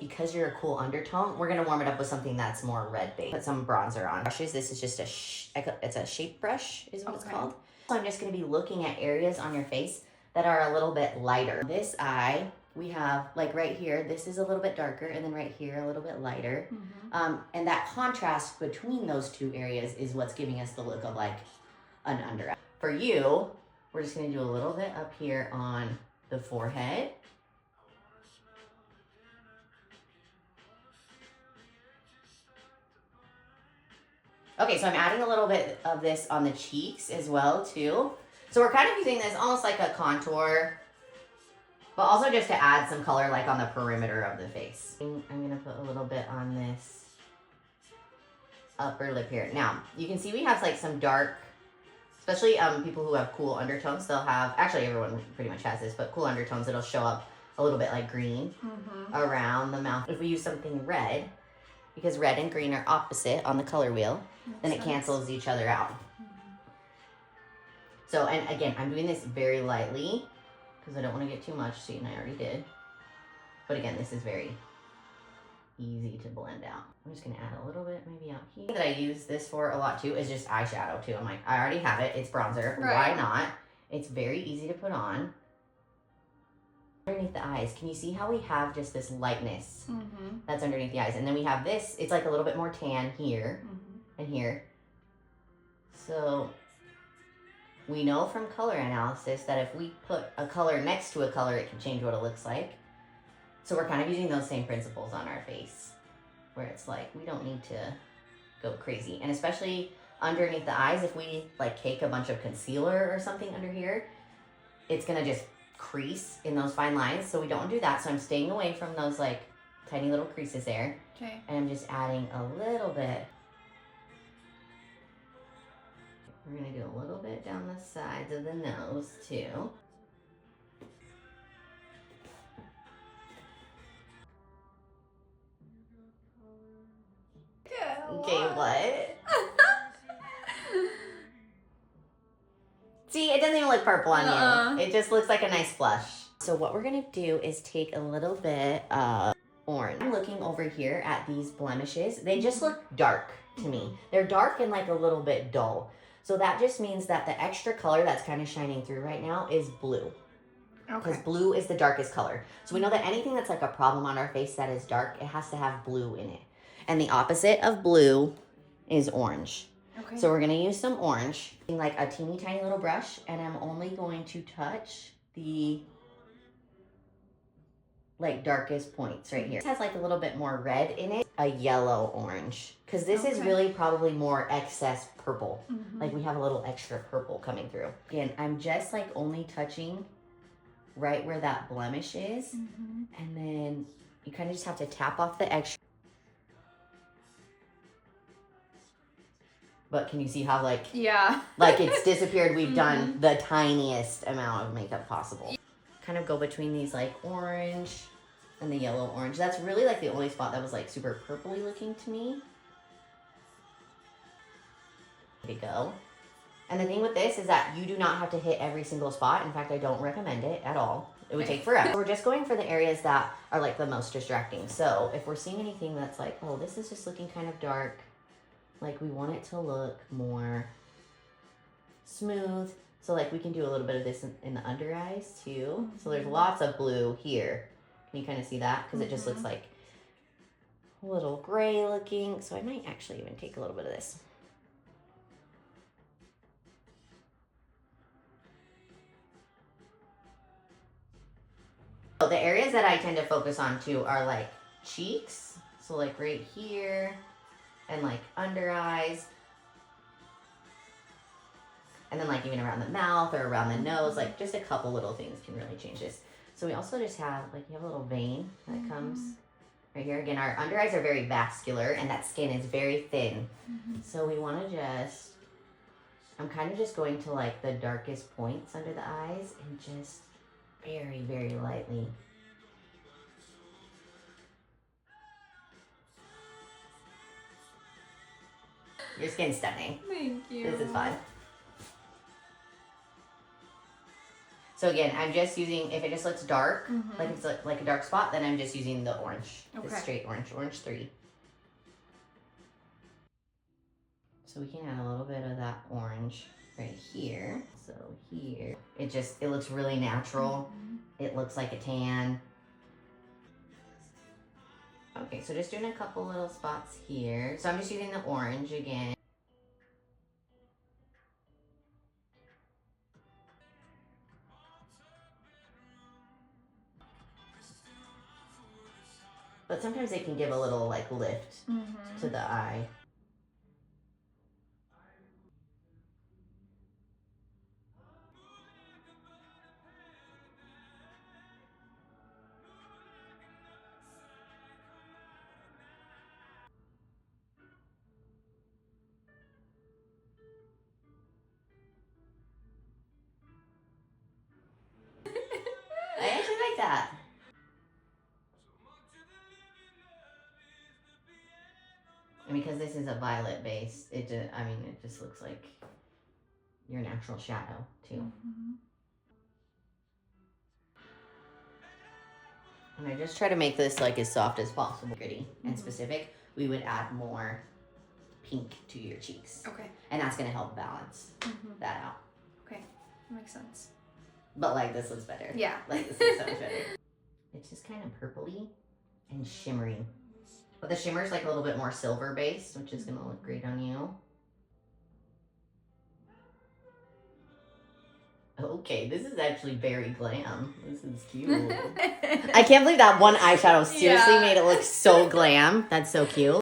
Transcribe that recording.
because you're a cool undertone, we're gonna warm it up with something that's more red based. Put some bronzer on. Brushes, this is just it's a shape brush is what it's called. So I'm just gonna be looking at areas on your face that are a little bit lighter. This eye, we have like right here, this is a little bit darker, and then right here a little bit lighter. And that contrast between those two areas is what's giving us the look of like an under eye. For you, we're just gonna do a little bit up here on the forehead. Okay, so I'm adding a little bit of this on the cheeks as well too. So we're kind of using this almost like a contour, but also just to add some color like on the perimeter of the face. I'm gonna put a little bit on this upper lip here. Now, you can see we have like some dark, especially people who have cool undertones, they'll have, actually everyone pretty much has this, but cool undertones, it'll show up a little bit like green around the mouth. If we use something red, because red and green are opposite on the color wheel, then it cancels each other out. So, and again, I'm doing this very lightly because I don't want to get too much. See, and I already did. But again, this is very easy to blend out. I'm just going to add a little bit maybe out here. That I use this for a lot too is just eyeshadow too. I'm like, I already have it. It's bronzer. Why not? It's very easy to put on. Underneath the eyes, can you see how we have just this lightness that's underneath the eyes? And then we have this, it's like a little bit more tan here and here. So we know from color analysis that if we put a color next to a color, it can change what it looks like. So we're kind of using those same principles on our face, where it's like, we don't need to go crazy. And especially underneath the eyes, if we like cake a bunch of concealer or something under here, it's gonna just crease in those fine lines. So we don't do that. So I'm staying away from those like tiny little creases there. Okay. And I'm just adding a little bit. We're gonna do a little bit down the sides of the nose too. Okay, what? See, it doesn't even look purple on you. It just looks like a nice blush. So what we're gonna do is take a little bit of orange. I'm looking over here at these blemishes. They just look dark to me. They're dark and like a little bit dull. So that just means that the extra color that's kind of shining through right now is blue. Because blue is the darkest color. So we know that anything that's like a problem on our face that is dark, it has to have blue in it. And the opposite of blue is orange. Okay. So we're gonna use some orange, like a teeny tiny little brush, and I'm only going to touch the like darkest points right here. This has like a little bit more red in it, a yellow orange, because this is really probably more excess purple. Like we have a little extra purple coming through. Again, I'm just like only touching right where that blemish is, and then you kind of just have to tap off the extra. But can you see how like like it's disappeared? We've done the tiniest amount of makeup possible. Kind of go between these like orange and the yellow orange. That's really like the only spot that was like super purpley looking to me. There you go. And the thing with this is that you do not have to hit every single spot. In fact, I don't recommend it at all. It would take forever. So we're just going for the areas that are like the most distracting. So if we're seeing anything that's like, oh, this is just looking kind of dark, like we want it to look more smooth. So like we can do a little bit of this in the under eyes too. So there's lots of blue here. Can you kind of see that? Because it just looks like a little gray looking. So I might actually even take a little bit of this. So the areas that I tend to focus on too are like cheeks. So like right here and like under eyes. And then like even around the mouth or around the nose, like just a couple little things can really change this. So we also just have, like you have a little vein that comes right here. Again, our under eyes are very vascular and that skin is very thin. So we want to just, I'm kind of just going to like the darkest points under the eyes and just very, very lightly. Your skin's stunning. Thank you. This is fun. So So again, I'm just using, if it just looks dark, Mhm. like it's like a dark spot, then I'm just using the orange. Okay. The straight orange, orange 3. So we can add a little bit of that orange right here. So here, it looks really natural. It looks like a tan. Okay, so just doing a couple little spots here. So I'm just using the orange again. But sometimes it can give a little like lift to the eye. I actually like that. And because this is a violet base, it just looks like your natural shadow too. And I just try to make this like as soft as possible, gritty and specific. We would add more pink to your cheeks. Okay. And that's gonna help balance that out. Okay, that makes sense. But like this looks better. Yeah. Like this looks so much better. It's just kind of purpley and shimmery. But the shimmer's like a little bit more silver based, which is gonna look great on you. Okay, this is actually very glam. This is cute. I can't believe that one eyeshadow seriously made it look so glam. That's so cute.